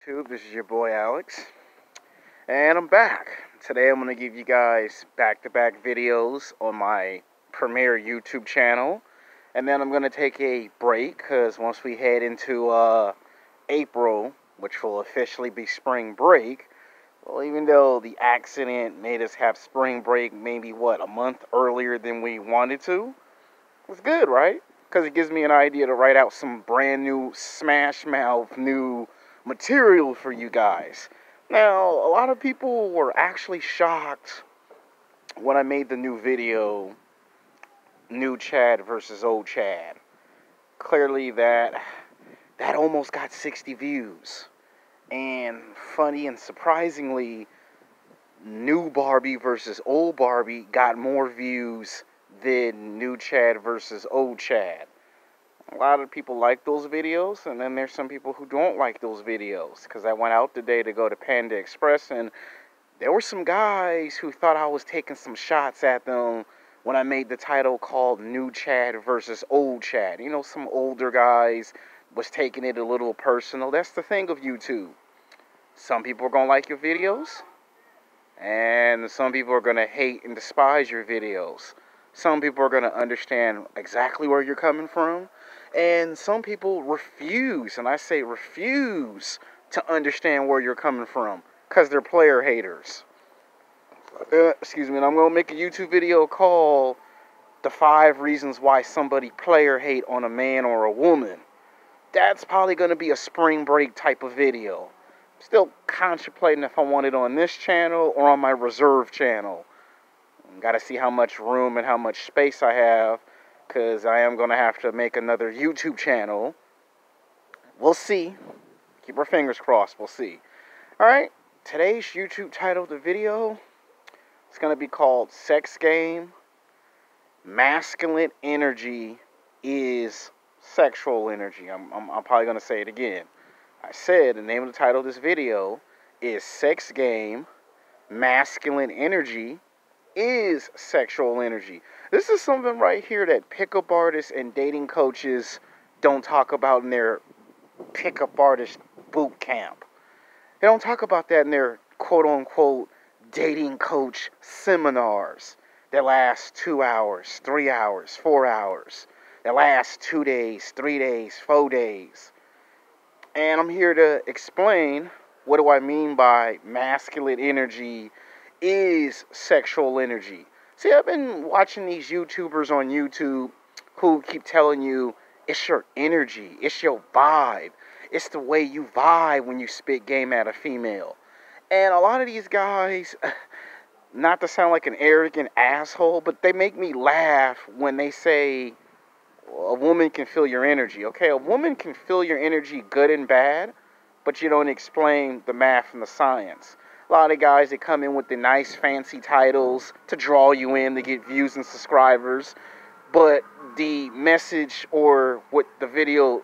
YouTube, this is your boy Alex, and I'm back. Today I'm going to give you guys back-to-back videos on my premier YouTube channel, and then I'm going to take a break, because once we head into April, which will officially be spring break, well, even though the accident made us have spring break maybe, a month earlier than we wanted to, it's good, right? Because it gives me an idea to write out some brand new smash mouth new material for you guys. Now, a lot of people were actually shocked when I made the new video, New Chad versus Old Chad. Clearly that almost got 60 views. And funny and surprisingly, New Barbie versus Old Barbie got more views than New Chad versus Old Chad. A lot of people like those videos, and then there's some people who don't like those videos, because I went out today to go to Panda Express, and there were some guys who thought I was taking some shots at them when I made the title called New Chad versus Old Chad. You know, some older guys was taking it a little personal. That's the thing of YouTube. Some people are going to like your videos, and some people are going to hate and despise your videos. Some people are going to understand exactly where you're coming from, and some people refuse, and I say refuse, to understand where you're coming from, because they're player haters. Excuse me, and I'm going to make a YouTube video called The 5 Reasons Why Somebody Player Hate on a Man or a Woman. That's probably going to be a spring break type of video. Still contemplating if I want it on this channel or on my reserve channel. Got to see how much room and how much space I have, because I am going to have to make another YouTube channel. We'll see. Keep our fingers crossed. We'll see. Alright, today's YouTube title of the video is going to be called Sex Game. Masculine energy is sexual energy. I'm probably going to say it again. I said the name of the title of this video is Sex Game. Masculine energy is sexual energy. This is something right here that pickup artists and dating coaches don't talk about in their pickup artist boot camp. They don't talk about that in their quote-unquote dating coach seminars that last 2 hours, 3 hours, 4 hours, that last 2 days, 3 days, 4 days. And I'm here to explain what do I mean by masculine energy is sexual energy. See, I've been watching these YouTubers on YouTube who keep telling you it's your energy, it's your vibe, it's the way you vibe when you spit game at a female. And a lot of these guys, not to sound like an arrogant asshole, but they make me laugh when they say a woman can feel your energy. Okay, a woman can feel your energy good and bad, but you don't explain the math and the science. A lot of guys that come in with the nice fancy titles to draw you in to get views and subscribers, but the message or what the video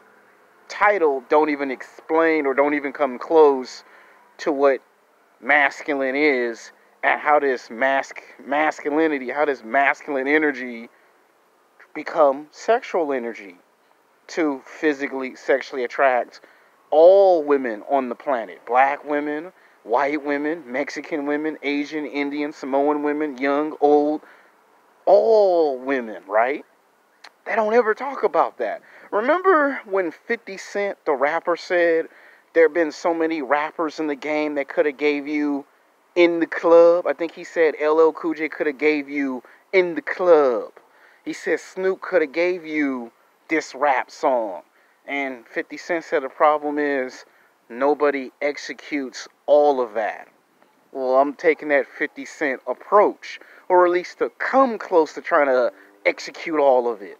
title don't even explain or don't even come close to what masculine is, and how this masculinity, how this masculine energy become sexual energy to physically, sexually attract all women on the planet. Black women, white women, Mexican women, Asian, Indian, Samoan women, young, old, all women, right? They don't ever talk about that. Remember when 50 Cent, the rapper, said there have been so many rappers in the game that could have gave you in the club? I think he said LL Cool J could have gave you in the club. He said Snoop could have gave you this rap song. And 50 Cent said the problem is nobody executes all of that. Well, I'm taking that 50 Cent approach, or at least to come close to trying to execute all of it.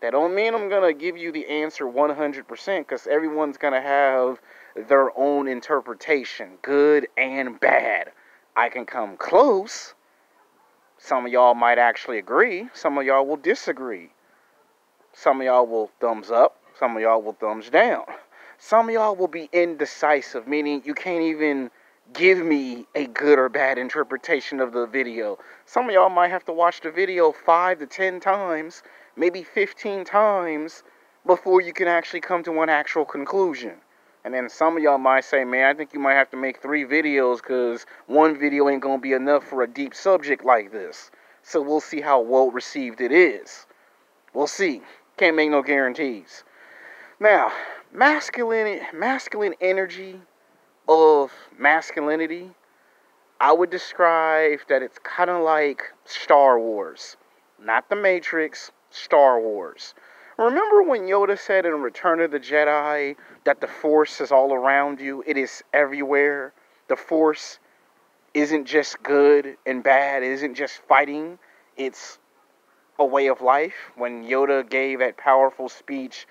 That don't mean I'm going to give you the answer 100%, because everyone's going to have their own interpretation, good and bad. I can come close. Some of y'all might actually agree. Some of y'all will disagree. Some of y'all will thumbs up. Some of y'all will thumbs down. Some of y'all will be indecisive, meaning you can't even give me a good or bad interpretation of the video. Some of y'all might have to watch the video 5 to 10 times, maybe 15 times, before you can actually come to one actual conclusion. And then some of y'all might say, man, I think you might have to make 3 videos because one video ain't going to be enough for a deep subject like this. So we'll see how well received it is. We'll see. Can't make no guarantees. Now, masculine energy of masculinity, I would describe that it's kind of like Star Wars. Not The Matrix, Star Wars. Remember when Yoda said in Return of the Jedi that the Force is all around you? It is everywhere. The Force isn't just good and bad. It isn't just fighting. It's a way of life. When Yoda gave that powerful speech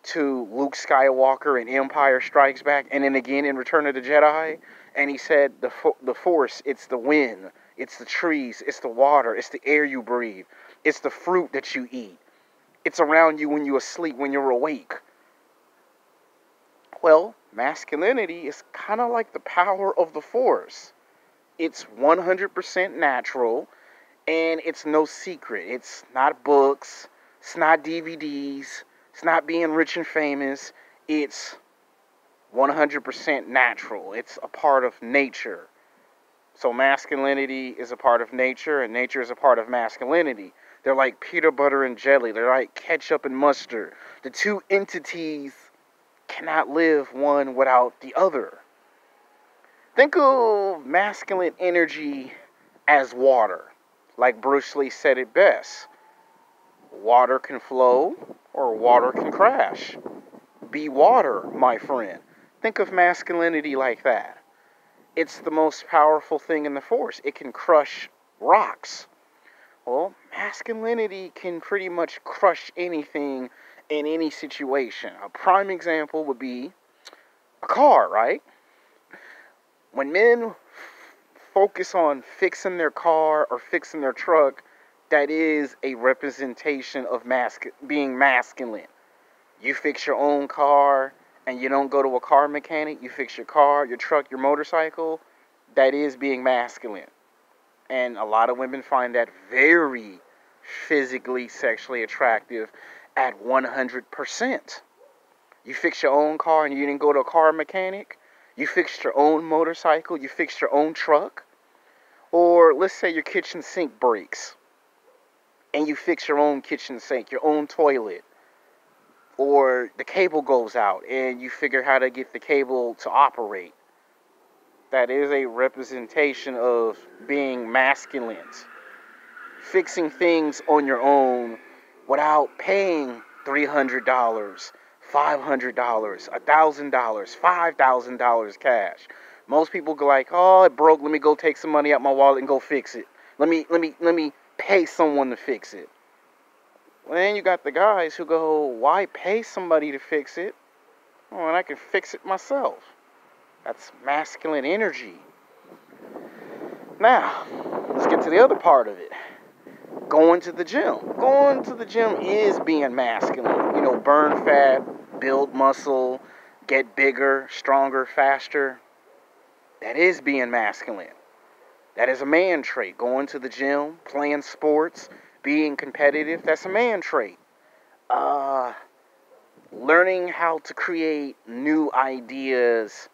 to Luke Skywalker in Empire Strikes Back, and then again in Return of the Jedi, and he said the Force, it's the wind, it's the trees, it's the water, it's the air you breathe, it's the fruit that you eat. It's around you when you're asleep, when you're awake. Well, masculinity is kind of like the power of the Force. It's 100% natural, and it's no secret. It's not books, it's not DVDs, it's not being rich and famous. It's 100% natural. It's a part of nature. So masculinity is a part of nature, and nature is a part of masculinity. They're like peanut butter and jelly. They're like ketchup and mustard. The two entities cannot live one without the other. Think of masculine energy as water. Like Bruce Lee said it best. Water can flow or water can crash. Be water, my friend. Think of masculinity like that. It's the most powerful thing in the Force. It can crush rocks. Well, masculinity can pretty much crush anything in any situation. A prime example would be a car, right? When men focus on fixing their car or fixing their truck, that is a representation of being masculine. You fix your own car and you don't go to a car mechanic. You fix your car, your truck, your motorcycle. That is being masculine. And a lot of women find that very physically, sexually attractive at 100%. You fix your own car and you didn't go to a car mechanic. You fixed your own motorcycle. You fixed your own truck. Or let's say your kitchen sink breaks and you fix your own kitchen sink, your own toilet. Or the cable goes out and you figure how to get the cable to operate. That is a representation of being masculine. Fixing things on your own without paying $300, $500, $1,000, $5,000 cash. Most people go like, oh, it broke. Let me go take some money out my wallet and go fix it. Let me pay someone to fix it. Well, then you got the guys who go, why pay somebody to fix it when I can fix it myself? That's masculine energy. Now, let's get to the other part of it. Going to the gym. Going to the gym is being masculine. You know, burn fat, build muscle, get bigger, stronger, faster. That is being masculine. That is a man trait. Going to the gym, playing sports, being competitive, that's a man trait. Learning how to create new ideas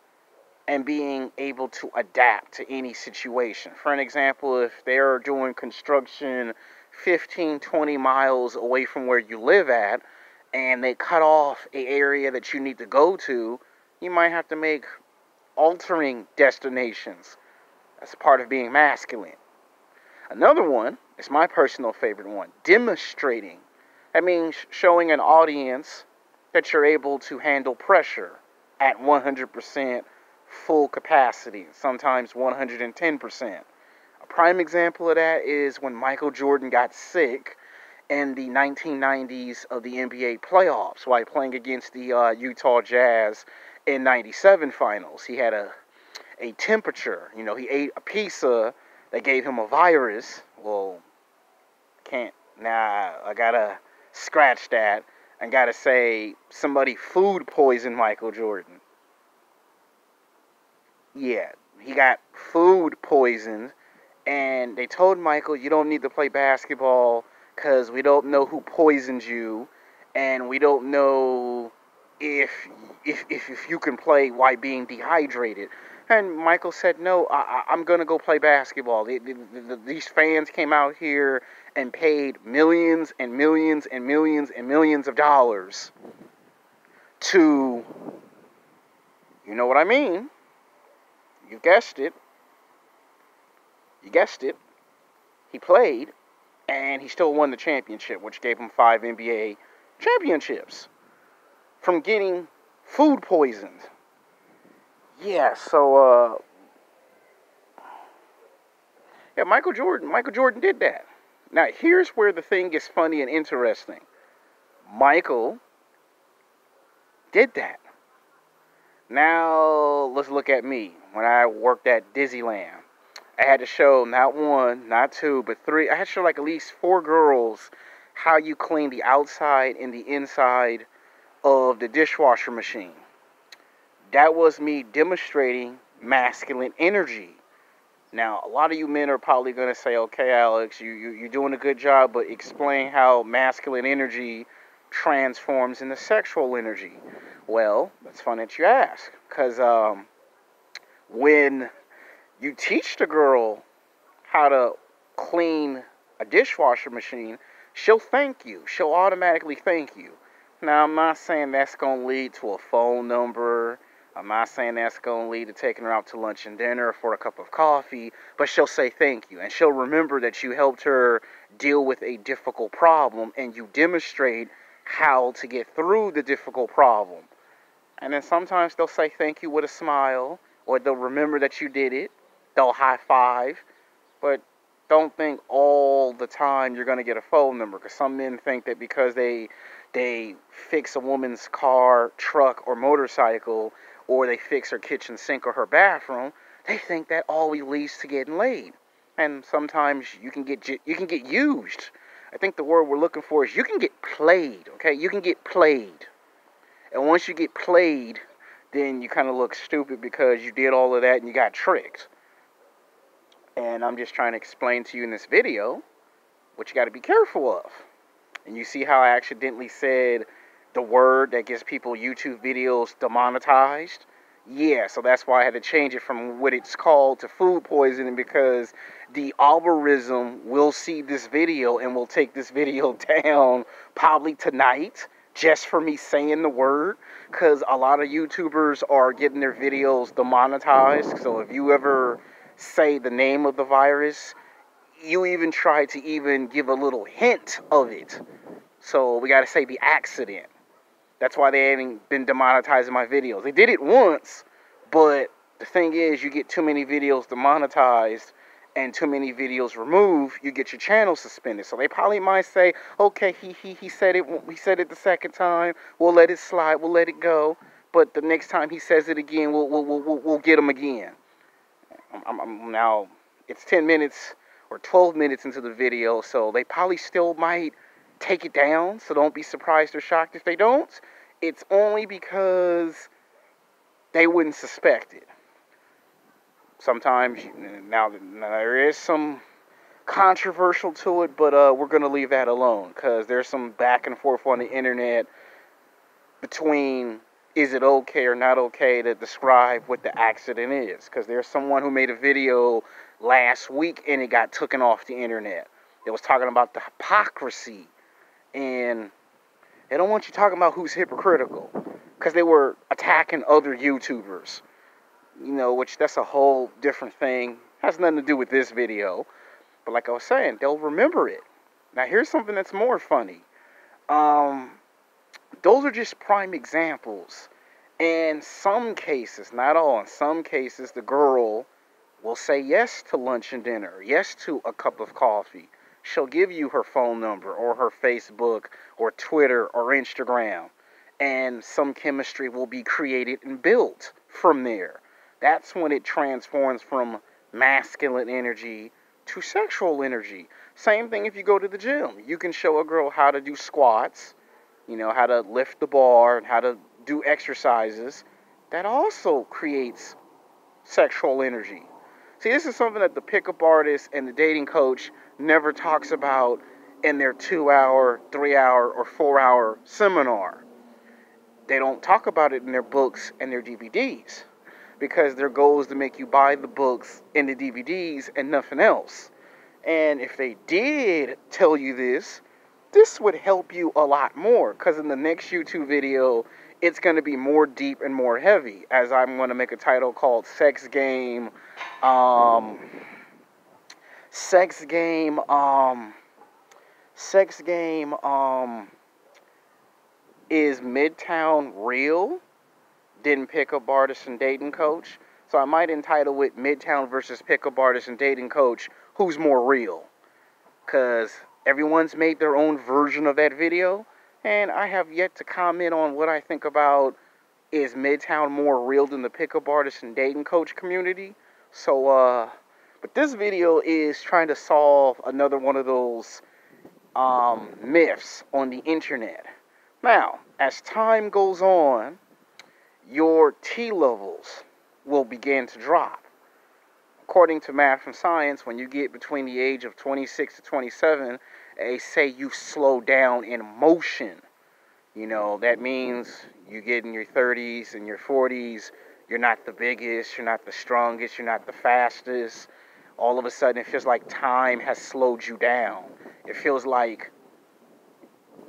and being able to adapt to any situation. For an example, if they're doing construction 15, 20 miles away from where you live at, and they cut off an area that you need to go to, you might have to make altering destinations. That's part of being masculine. Another one is my personal favorite one, demonstrating. That means showing an audience that you're able to handle pressure at 100% full capacity, sometimes 110%. A prime example of that is when Michael Jordan got sick in the 1990s of the NBA playoffs while playing against the Utah Jazz in 97 finals. He had a temperature. You know, he ate a pizza that gave him a virus. Well, I gotta scratch that and gotta say somebody food poisoned Michael Jordan. Yeah, he got food poisoned, and they told Michael, you don't need to play basketball because we don't know who poisoned you, and we don't know if if you can play while being dehydrated. And Michael said, no, I'm going to go play basketball. These fans came out here and paid millions and millions and millions and millions of dollars to, you know what I mean? You guessed it. You guessed it. He played, and he still won the championship, which gave him 5 NBA championships from getting food poisoned. Yeah, so, yeah, Michael Jordan did that. Now, here's where the thing gets funny and interesting. Michael did that. Now, let's look at me. When I worked at Disneyland, I had to show not 1, not 2, but 3. I had to show like at least 4 girls how you clean the outside and the inside of the dishwasher machine. That was me demonstrating masculine energy. Now, a lot of you men are probably going to say, okay, Alex, you're doing a good job, but explain how masculine energy transforms into sexual energy. Well, that's funny that you ask, because when you teach the girl how to clean a dishwasher machine, she'll thank you. She'll automatically thank you. Now, I'm not saying that's going to lead to a phone number. I'm not saying that's going to lead to taking her out to lunch and dinner for a cup of coffee, but she'll say thank you, and she'll remember that you helped her deal with a difficult problem, and you demonstrate how to get through the difficult problem. And then sometimes they'll say thank you with a smile, or they'll remember that you did it. They'll high five, but don't think all the time you're going to get a phone number, because some men think that because they fix a woman's car, truck, or motorcycle, or they fix her kitchen sink or her bathroom, they think that always leads to getting laid. And sometimes you can get used. I think the word we're looking for is you can get played, okay? You can get played. And once you get played, then you kind of look stupid because you did all of that and you got tricked. And I'm just trying to explain to you in this video what you got to be careful of. And you see how I accidentally said the word that gets people YouTube videos demonetized? Yeah, so that's why I had to change it from what it's called to food poisoning, because the algorithm will see this video and will take this video down probably tonight just for me saying the word, because a lot of YouTubers are getting their videos demonetized. So if you ever say the name of the virus, you even try to even give a little hint of it. So we got to say the accident. That's why they haven't been demonetizing my videos. They did it once, but the thing is, you get too many videos demonetized and too many videos removed, you get your channel suspended. So they probably might say, okay, he said it the second time, we'll let it slide, we'll let it go. But the next time he says it again, we'll get him again. Now, it's 10 minutes or 12 minutes into the video, so they probably still might take it down, so don't be surprised or shocked if they don't. It's only because they wouldn't suspect it. Sometimes, now there is some controversial to it, but we're going to leave that alone, because there's some back and forth on the internet between is it okay or not okay to describe what the accident is, because there's someone who made a video last week and it got taken off the internet. It was talking about the hypocrisy, and they don't want you talking about who's hypocritical, because they were attacking other YouTubers, you know, which that's a whole different thing. Has nothing to do with this video. But like I was saying, they'll remember it. Now here's something that's more funny. Those are just prime examples. In some cases, not all, in some cases, the girl will say yes to lunch and dinner, yes to a cup of coffee. She'll give you her phone number or her Facebook or Twitter or Instagram. And some chemistry will be created and built from there. That's when it transforms from masculine energy to sexual energy. Same thing if you go to the gym. You can show a girl how to do squats, you know, how to lift the bar and how to do exercises. That also creates sexual energy. See, this is something that the pickup artist and the dating coach never talks about in their 2-hour, 3-hour, or 4-hour seminar. they don't talk about it in their books and their DVDs, because their goal is to make you buy the books and the DVDs and nothing else. And if they did tell you this would help you a lot more, because in the next YouTube video, it's going to be more deep and more heavy, as I'm going to make a title called Sex Game, is Midtown real? Didn't pickup artist and dating coach. So I might entitle it Midtown versus pickup artist and dating coach, who's more real? Because everyone's made their own version of that video, and I have yet to comment on what I think about, is Midtown more real than the pickup artist and dating coach community? So, but this video is trying to solve another one of those myths on the internet. Now, as time goes on, your T levels will begin to drop. According to math and science, when you get between the age of 26 to 27, they say you slow down in motion. You know, that means you get in your 30s and your 40s, you're not the biggest, you're not the strongest, you're not the fastest. All of a sudden, it feels like time has slowed you down. It feels like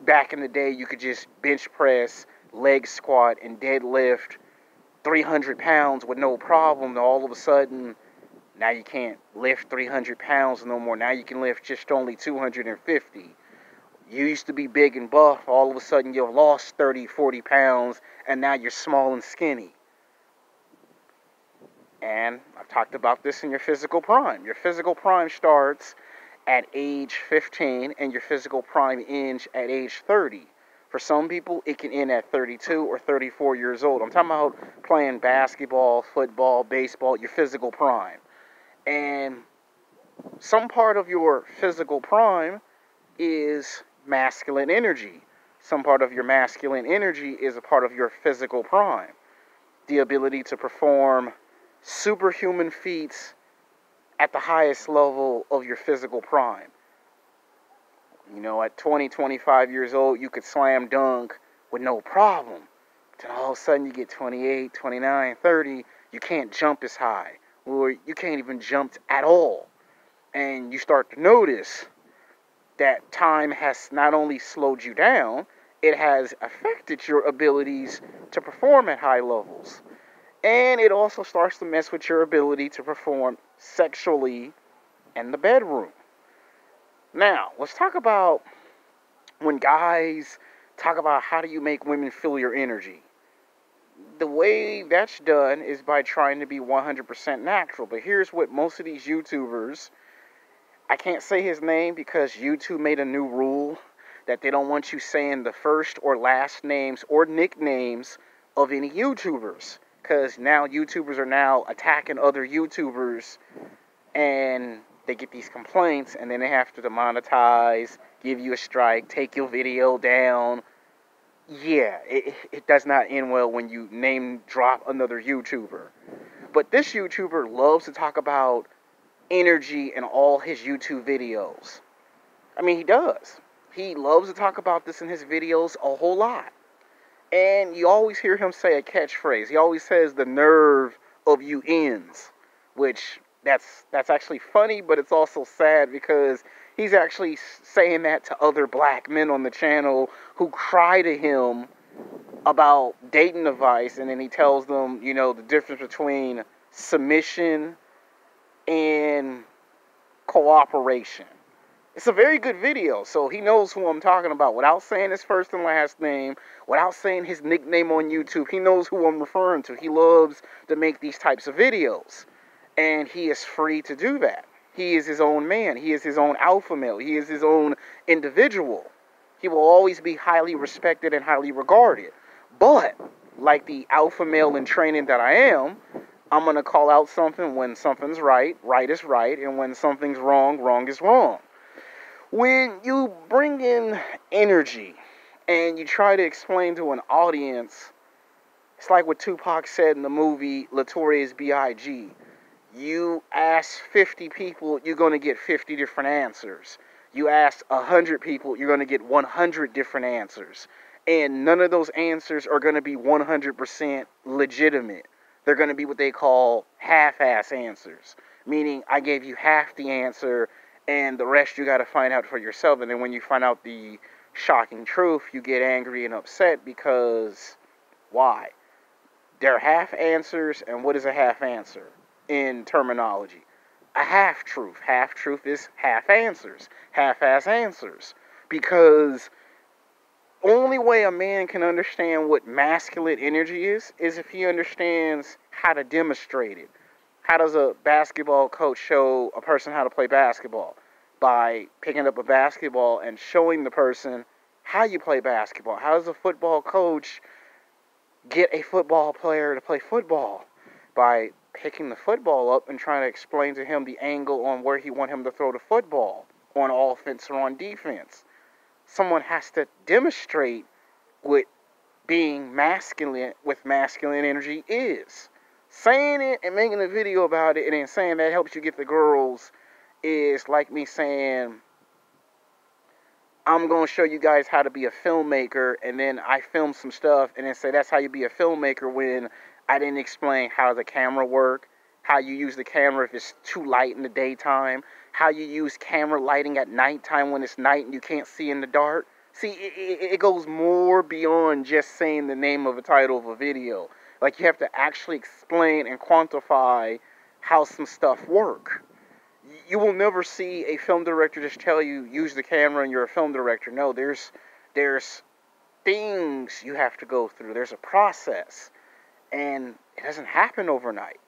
back in the day, you could just bench press, leg squat, and deadlift 300 pounds with no problem. All of a sudden, now you can't lift 300 pounds no more. Now you can lift just only 250. You used to be big and buff. All of a sudden, you've lost 30, 40 pounds, and now you're small and skinny. And I've talked about this in your physical prime. Your physical prime starts at age 15, and your physical prime ends at age 30. For some people, it can end at 32 or 34 years old. I'm talking about playing basketball, football, baseball, your physical prime. And some part of your physical prime is masculine energy. Some part of your masculine energy is a part of your physical prime. The ability to perform superhuman feats at the highest level of your physical prime. You know, at 20, 25 years old, you could slam dunk with no problem. Then all of a sudden you get 28, 29, 30, you can't jump as high. Or you can't even jump at all. And you start to notice that time has not only slowed you down, it has affected your abilities to perform at high levels. And it also starts to mess with your ability to perform sexually in the bedroom. Now, let's talk about when guys talk about how do you make women feel your energy. The way that's done is by trying to be 100% natural. But here's what most of these YouTubers, I can't say his name because YouTube made a new rule that they don't want you saying the first or last names or nicknames of any YouTubers. Because now YouTubers are now attacking other YouTubers, and they get these complaints, and then they have to demonetize, give you a strike, take your video down. Yeah, it does not end well when you name drop another YouTuber. But this YouTuber loves to talk about energy in all his YouTube videos. I mean, he does. He loves to talk about this in his videos a whole lot. And you always hear him say a catchphrase. He always says, the nerve of you ends. Which, that's actually funny, but it's also sad because he's actually saying that to other black men on the channel who cry to him about dating advice. And then he tells them, you know, the difference between submission and cooperation. It's a very good video, so he knows who I'm talking about. Without saying his first and last name, without saying his nickname on YouTube, he knows who I'm referring to. He loves to make these types of videos, and he is free to do that. He is his own man. He is his own alpha male. He is his own individual. He will always be highly respected and highly regarded. But, like the alpha male in training that I am, I'm going to call out something when something's right, right is right, and when something's wrong, wrong is wrong. When you bring in energy and you try to explain to an audience, it's like what Tupac said in the movie Notorious B.I.G. You ask 50 people, you're going to get 50 different answers. You ask 100 people, you're going to get 100 different answers. And none of those answers are going to be 100% legitimate. They're going to be what they call half-ass answers, meaning I gave you half the answer and the rest you got to find out for yourself. And then when you find out the shocking truth, you get angry and upset because why? They're half answers, and what is a half answer in terminology? A half truth. Half truth is half answers, half-ass answers, because only way a man can understand what masculine energy is if he understands how to demonstrate it. How does a basketball coach show a person how to play basketball? By picking up a basketball and showing the person how you play basketball. How does a football coach get a football player to play football? By picking the football up and trying to explain to him the angle on where he wants him to throw the football, on offense or on defense. Someone has to demonstrate what being masculine with masculine energy is. Saying it and making a video about it and then saying that helps you get the girls is like me saying, I'm going to show you guys how to be a filmmaker, and then I film some stuff and then say that's how you be a filmmaker, when I didn't explain how the camera works, how you use the camera if it's too light in the daytime, how you use camera lighting at nighttime when it's night and you can't see in the dark. See, it goes more beyond just saying the name of a title of a video. Like, you have to actually explain and quantify how some stuff work. You will never see a film director just tell you, use the camera and you're a film director. No, there's things you have to go through. There's a process. And it doesn't happen overnight.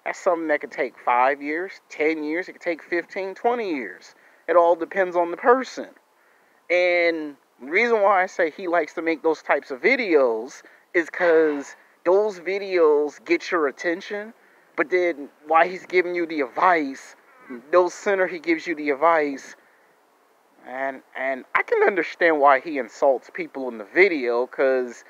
That's something that could take 5 years, 10 years. It could take 15, 20 years. It all depends on the person. And the reason why I say he likes to make those types of videos is because those videos get your attention. But then while he's giving you the advice, no sooner he gives you the advice, and I can understand why he insults people in the video, because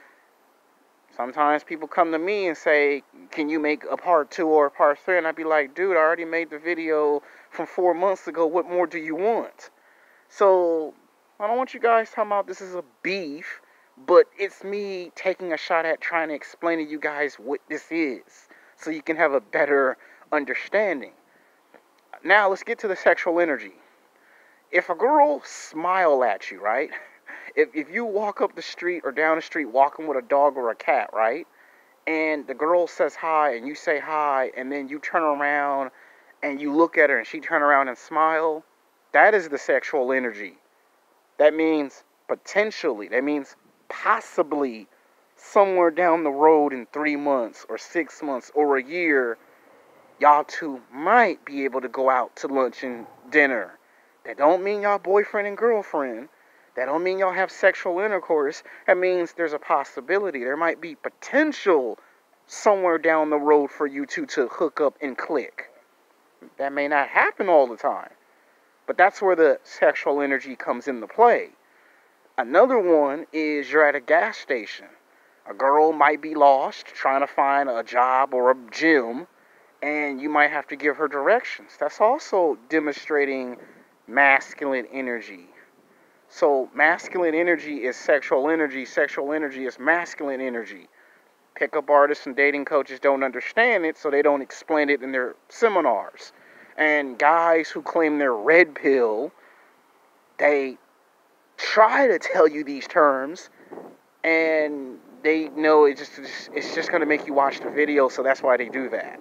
sometimes people come to me and say, can you make a part 2 or a part 3? And I'd be like, dude, I already made the video from 4 months ago. What more do you want? So I don't want you guys talking about this is a beef, but it's me taking a shot at trying to explain to you guys what this is so you can have a better understanding. Now let's get to the sexual energy. If a girl smile at you, right? If you walk up the street or down the street walking with a dog or a cat, right? And the girl says hi and you say hi, and then you turn around and you look at her and she turn around and smile, that is the sexual energy. That means potentially, that means possibly somewhere down the road in 3 months or 6 months or a year, y'all two might be able to go out to lunch and dinner. That don't mean y'all boyfriend and girlfriend. That don't mean y'all have sexual intercourse. That means there's a possibility. There might be potential somewhere down the road for you two to hook up and click. That may not happen all the time, but that's where the sexual energy comes into play. Another one is you're at a gas station. A girl might be lost trying to find a job or a gym, and you might have to give her directions. That's also demonstrating masculine energy. So masculine energy is sexual energy. Sexual energy is masculine energy. Pickup artists and dating coaches don't understand it, so they don't explain it in their seminars. And guys who claim they're red pill, they try to tell you these terms, and they know it's just going to make you watch the video, so that's why they do that.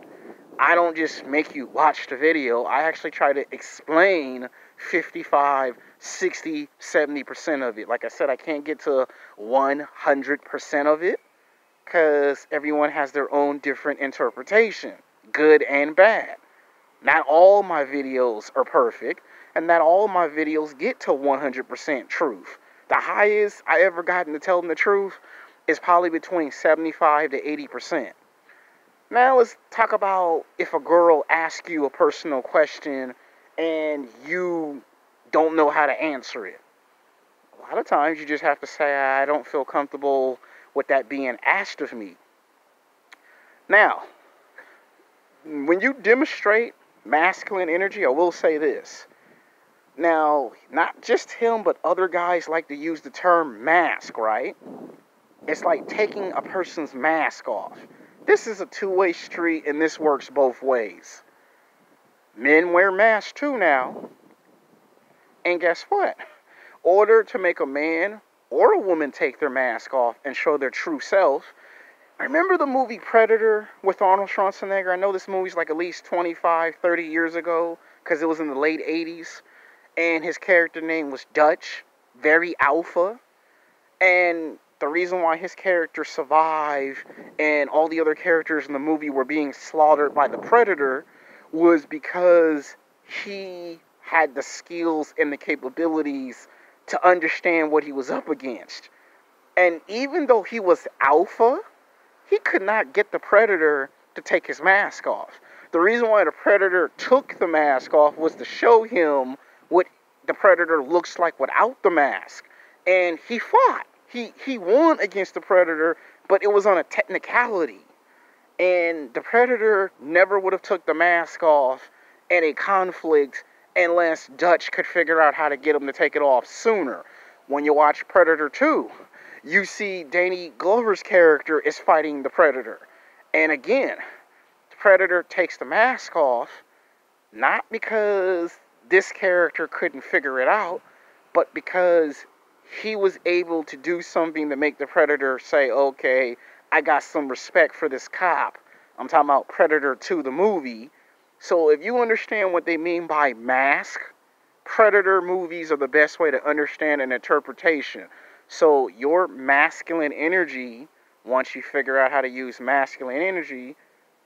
I don't just make you watch the video. I actually try to explain 55, 60, 70% of it. Like I said, I can't get to 100% of it because everyone has their own different interpretation, good and bad. Not all my videos are perfect, and not all my videos get to 100% truth. The highest I ever gotten to tell them the truth is probably between 75 to 80%. Now let's talk about if a girl asks you a personal question and you don't know how to answer it. A lot of times you just have to say, I don't feel comfortable with that being asked of me. Now, when you demonstrate masculine energy, I will say this. Now, not just him, but other guys like to use the term mask, right? It's like taking a person's mask off. This is a two-way street, and this works both ways. Men wear masks too now. And guess what? In order to make a man or a woman take their mask off and show their true self, remember the movie Predator with Arnold Schwarzenegger? I know this movie's like at least 25, 30 years ago because it was in the late 80s. And his character name was Dutch, very alpha. And the reason why his character survived and all the other characters in the movie were being slaughtered by the Predator was because he had the skills and the capabilities to understand what he was up against. And even though he was alpha, he could not get the Predator to take his mask off. The reason why the Predator took the mask off was to show him what the Predator looks like without the mask. And he fought. He won against the Predator, but it was on a technicality. And the Predator never would have took the mask off in a conflict unless Dutch could figure out how to get him to take it off sooner. When you watch Predator 2, you see Danny Glover's character is fighting the Predator. And again, the Predator takes the mask off, not because this character couldn't figure it out, but because he was able to do something to make the Predator say, okay, I got some respect for this cop. I'm talking about Predator 2, the movie. So if you understand what they mean by mask, Predator movies are the best way to understand an interpretation. So your masculine energy, once you figure out how to use masculine energy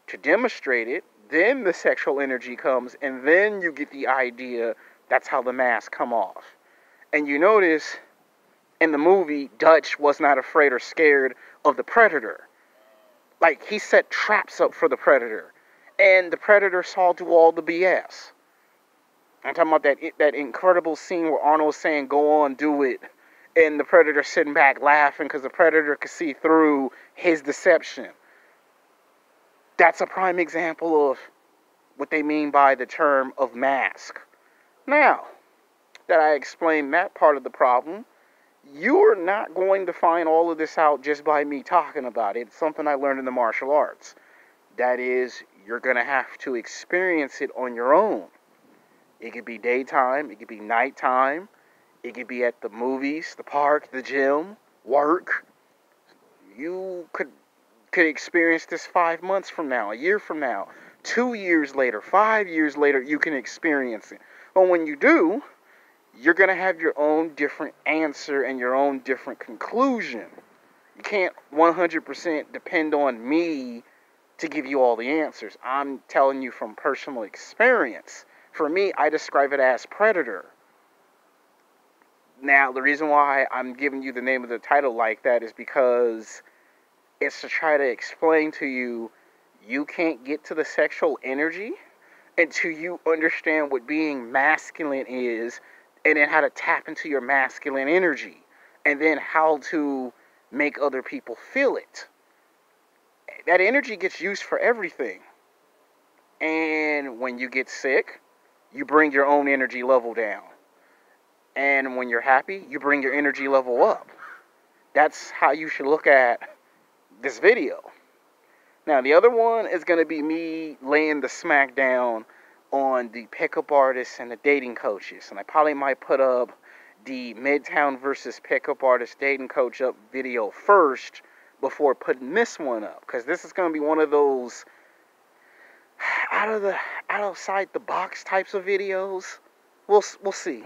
to demonstrate it, then the sexual energy comes, and then you get the idea that's how the mask come off. And you notice in the movie, Dutch was not afraid or scared of the Predator. Like, he set traps up for the Predator. And the Predator saw through all the BS. I'm talking about that incredible scene where Arnold's saying, go on, do it. And the Predator sitting back laughing because the Predator could see through his deception. That's a prime example of what they mean by the term of mask. Now that I explained that part of the problem, you're not going to find all of this out just by me talking about it. It's something I learned in the martial arts. That is, you're going to have to experience it on your own. It could be daytime, it could be nighttime, it could be at the movies, the park, the gym, work. You could experience this 5 months from now, a year from now, 2 years later, 5 years later, you can experience it. But when you do, you're going to have your own different answer and your own different conclusion. You can't 100% depend on me to give you all the answers. I'm telling you from personal experience. For me, I describe it as Predator. Now, the reason why I'm giving you the name of the title like that is because it's to try to explain to you, you can't get to the sexual energy until you understand what being masculine is, and then how to tap into your masculine energy, and then how to make other people feel it. That energy gets used for everything. And when you get sick, you bring your own energy level down. And when you're happy, you bring your energy level up. That's how you should look at this video. Now, the other one is going to be me laying the smack down on the pickup artists and the dating coaches. And I probably might put up the Midtown versus pickup artist dating coach up video first before putting this one up. Because this is going to be one of those outside the box types of videos. We'll see.